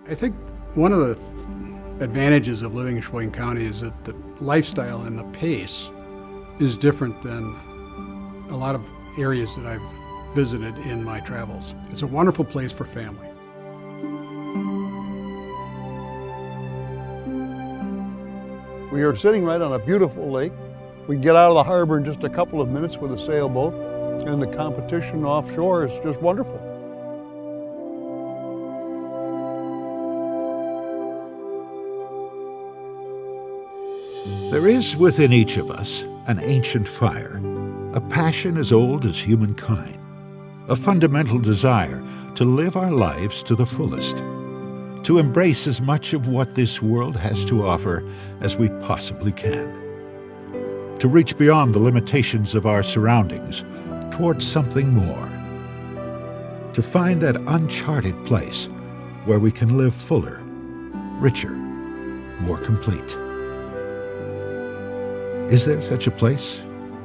I think one of the advantages of living in Sheboygan County is that the lifestyle and the pace is different than a lot of areas that I've visited in my travels. It's a wonderful place for family. We are sitting right on a beautiful lake. We can get out of the harbor in just a couple of minutes with a sailboat, and the competition offshore is just wonderful. There is within each of us an ancient fire, a passion as old as humankind, a fundamental desire to live our lives to the fullest, to embrace as much of what this world has to offer as we possibly can, to reach beyond the limitations of our surroundings towards something more, to find that uncharted place where we can live fuller, richer, more complete. Is there such a place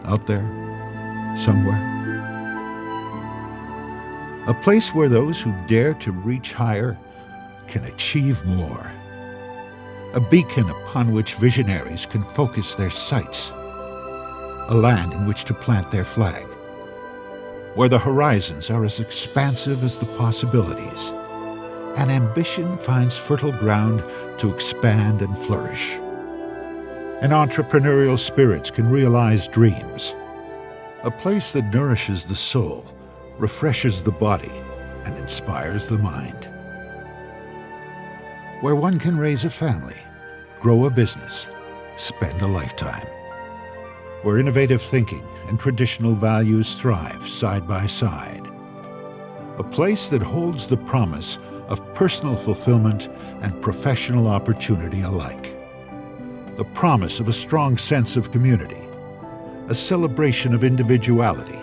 out there, somewhere? A place where those who dare to reach higher can achieve more. A beacon upon which visionaries can focus their sights. A land in which to plant their flag. Where the horizons are as expansive as the possibilities. And ambition finds fertile ground to expand and flourish. And entrepreneurial spirits can realize dreams. A place that nourishes the soul, refreshes the body, and inspires the mind. Where one can raise a family, grow a business, spend a lifetime. Where innovative thinking and traditional values thrive side by side. A place that holds the promise of personal fulfillment and professional opportunity alike. The promise of a strong sense of community, a celebration of individuality,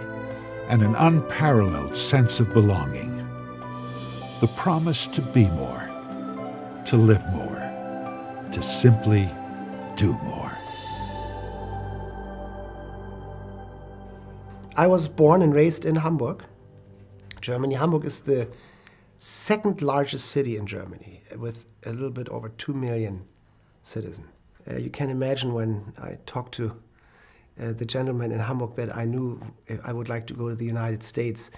and an unparalleled sense of belonging. The promise to be more, to live more, to simply do more. I was born and raised in Hamburg, Germany. Hamburg is the second largest city in Germany with a little bit over 2 million citizens. You can imagine when I talked to the gentleman in Hamburg that I knew I would like to go to the United States.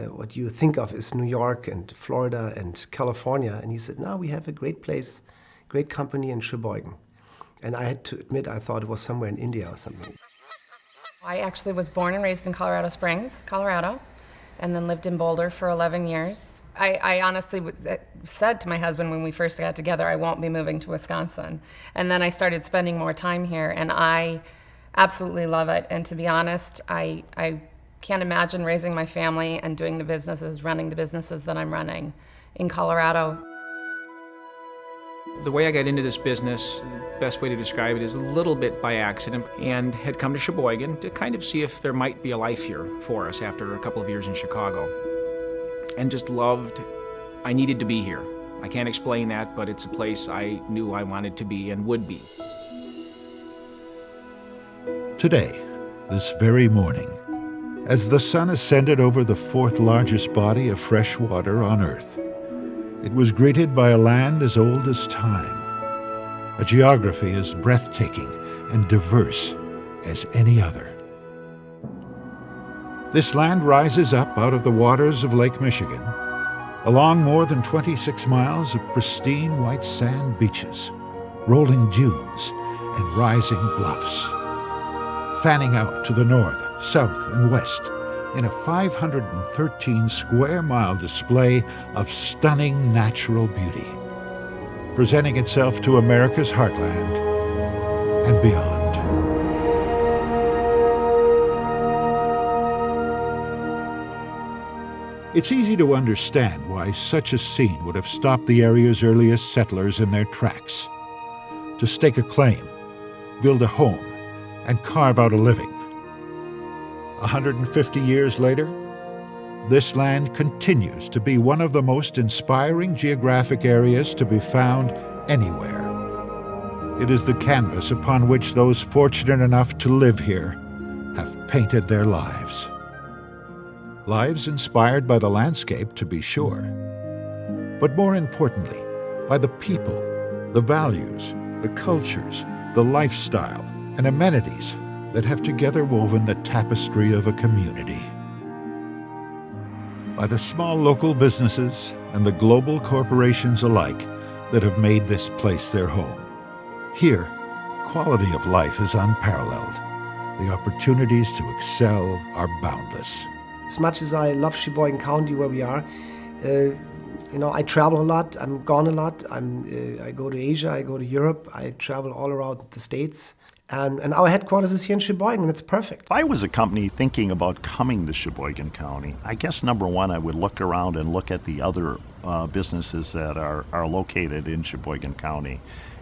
What you think of is New York and Florida and California. And he said, no, we have a great place, great company in Sheboygan. And I had to admit, I thought it was somewhere in India or something. I actually was born and raised in Colorado Springs, Colorado, and then lived in Boulder for 11 years. I honestly said to my husband when we first got together, I won't be moving to Wisconsin. And then I started spending more time here, and I absolutely love it. And to be honest, I can't imagine raising my family and doing the businesses, running the businesses that I'm running in Colorado. The way I got into this business, the best way to describe it is a little bit by accident, and had come to Sheboygan to kind of see if there might be a life here for us after a couple of years in Chicago. And just loved, I needed to be here. I can't explain that, but it's a place I knew I wanted to be and would be. Today, this very morning, as the sun ascended over the fourth largest body of fresh water on Earth, it was greeted by a land as old as time, a geography as breathtaking and diverse as any other. This land rises up out of the waters of Lake Michigan, along more than 26 miles of pristine white sand beaches, rolling dunes, and rising bluffs, fanning out to the north, south, and west in a 513 square mile display of stunning natural beauty, presenting itself to America's heartland and beyond. It's easy to understand why such a scene would have stopped the area's earliest settlers in their tracks. To stake a claim, build a home, and carve out a living. 150 years later, this land continues to be one of the most inspiring geographic areas to be found anywhere. It is the canvas upon which those fortunate enough to live here have painted their lives. Lives inspired by the landscape, to be sure, but more importantly, by the people, the values, the cultures, the lifestyle, and amenities that have together woven the tapestry of a community. By the small local businesses and the global corporations alike that have made this place their home. Here, quality of life is unparalleled. The opportunities to excel are boundless. As much as I love Sheboygan County where we are, I travel a lot, I'm gone a lot, I go to Asia, I go to Europe, I travel all around the States. And our headquarters is here in Sheboygan, and it's perfect. If I was a company thinking about coming to Sheboygan County, I guess number one, I would look around and look at the other businesses that are located in Sheboygan County.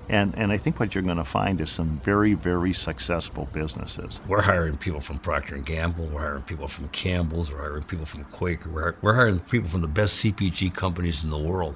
And I think what you're going to find is some very, very successful businesses. We're hiring people from Procter & Gamble, we're hiring people from Campbell's, we're hiring people from Quaker, we're hiring people from the best CPG companies in the world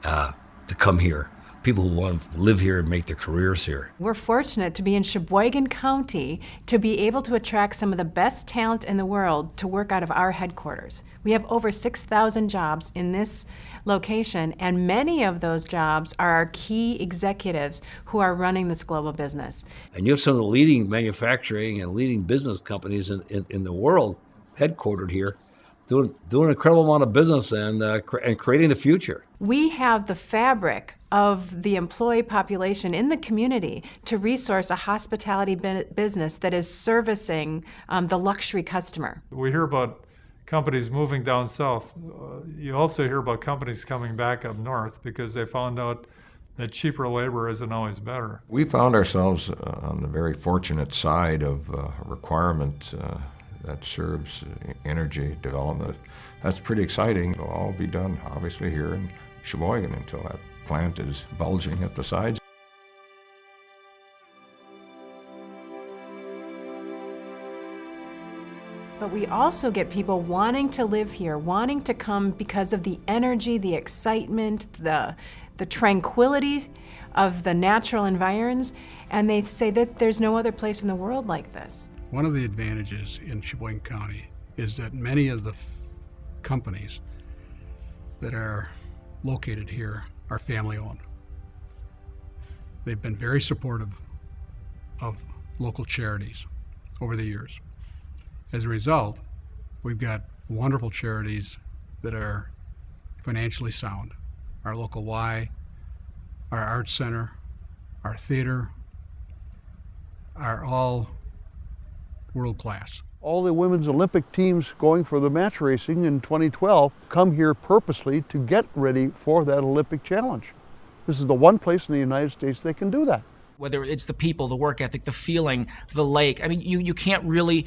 to come here. People who want to live here and make their careers here. We're fortunate to be in Sheboygan County to be able to attract some of the best talent in the world to work out of our headquarters. We have over 6,000 jobs in this location, and many of those jobs are our key executives who are running this global business. And you have some of the leading manufacturing and leading business companies in the world headquartered here, doing an incredible amount of business and creating the future. We have the fabric of the employee population in the community to resource a hospitality business that is servicing the luxury customer. We hear about companies moving down south. You also hear about companies coming back up north because they found out that cheaper labor isn't always better. We found ourselves on the very fortunate side of a requirement that serves energy development. That's pretty exciting. It'll all be done, obviously, here in Sheboygan until that plant is bulging at the sides. But we also get people wanting to live here, wanting to come because of the energy, the excitement, the tranquility of the natural environs, and they say that there's no other place in the world like this. One of the advantages in Sheboygan County is that many of the companies that are located here are family-owned. They've been very supportive of local charities over the years. As a result, we've got wonderful charities that are financially sound. Our local Y, our Arts Center, our theater are all world-class. All the women's Olympic teams going for the match racing in 2012 come here purposely to get ready for that Olympic challenge. This is the one place in the United States they can do that. Whether it's the people, the work ethic, the feeling, the lake. I mean, you can't really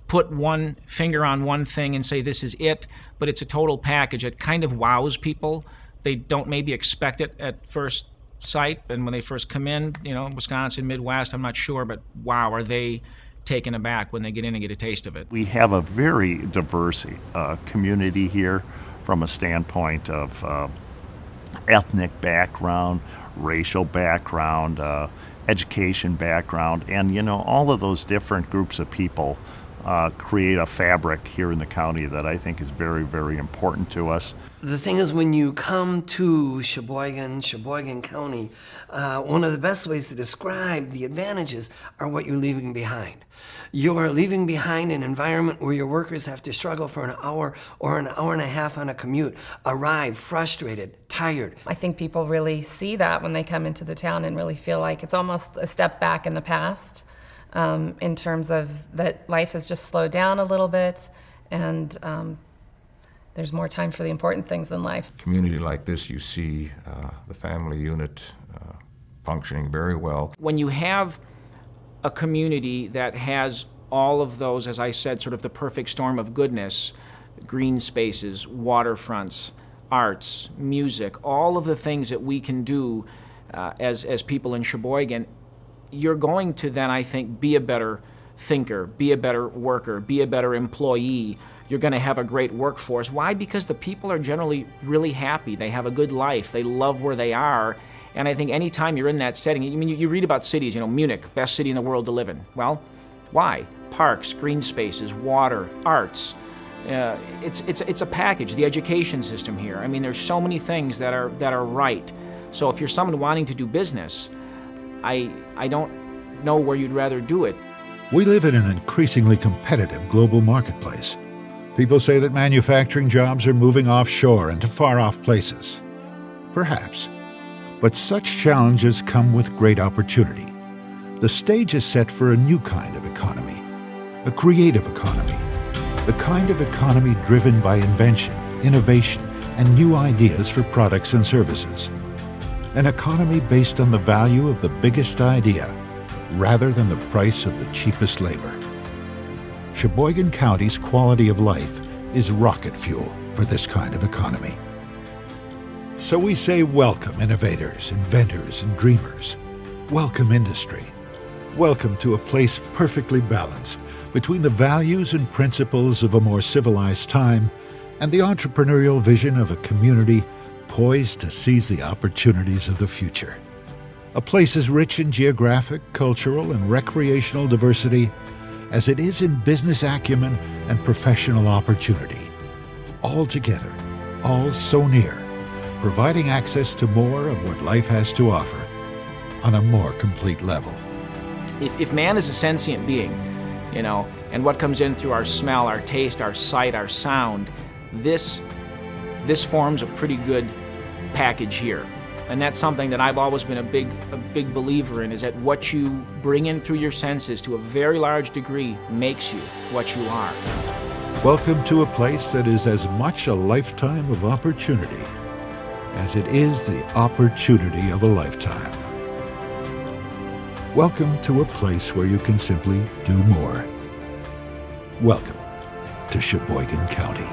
put one finger on one thing and say this is it, but it's a total package. It kind of wows people. They don't maybe expect it at first sight, and when they first come in, Wisconsin, Midwest, I'm not sure, but wow, are they taken aback when they get in and get a taste of it. We have a very diverse community here from a standpoint of ethnic background, racial background, education background, and all of those different groups of people create a fabric here in the county that I think is very, very important to us. The thing is, when you come to Sheboygan County, one of the best ways to describe the advantages are what you're leaving behind. You are leaving behind an environment where your workers have to struggle for an hour or an hour and a half on a commute, arrive frustrated, tired. I think people really see that when they come into the town and really feel like it's almost a step back in the past in terms of that life has just slowed down a little bit and there's more time for the important things in life. Community like this, you see the family unit functioning very well. When you have a community that has all of those, as I said, sort of the perfect storm of goodness, green spaces, waterfronts, arts, music, all of the things that we can do as people in Sheboygan, you're going to then, I think, be a better thinker, be a better worker, be a better employee. You're going to have a great workforce. Why? Because the people are generally really happy. They have a good life. They love where they are. And I think anytime you're in that setting, you read about cities, Munich, best city in the world to live in. Well, why? Parks, green spaces, water, arts. It's a package. The education system here. There's so many things that are right. So if you're someone wanting to do business, I don't know where you'd rather do it. We live in an increasingly competitive global marketplace. People say that manufacturing jobs are moving offshore and to far-off places. Perhaps. But such challenges come with great opportunity. The stage is set for a new kind of economy, a creative economy, the kind of economy driven by invention, innovation, and new ideas for products and services. An economy based on the value of the biggest idea rather than the price of the cheapest labor. Sheboygan County's quality of life is rocket fuel for this kind of economy. So we say welcome innovators, inventors, and dreamers. Welcome industry. Welcome to a place perfectly balanced between the values and principles of a more civilized time and the entrepreneurial vision of a community poised to seize the opportunities of the future. A place as rich in geographic, cultural, and recreational diversity as it is in business acumen and professional opportunity. All together, all so near, providing access to more of what life has to offer on a more complete level. If man is a sentient being, and what comes in through our smell, our taste, our sight, our sound, this forms a pretty good package here. And that's something that I've always been a big believer in, is that what you bring in through your senses to a very large degree makes you what you are. Welcome to a place that is as much a lifetime of opportunity as it is the opportunity of a lifetime. Welcome to a place where you can simply do more. Welcome to Sheboygan County.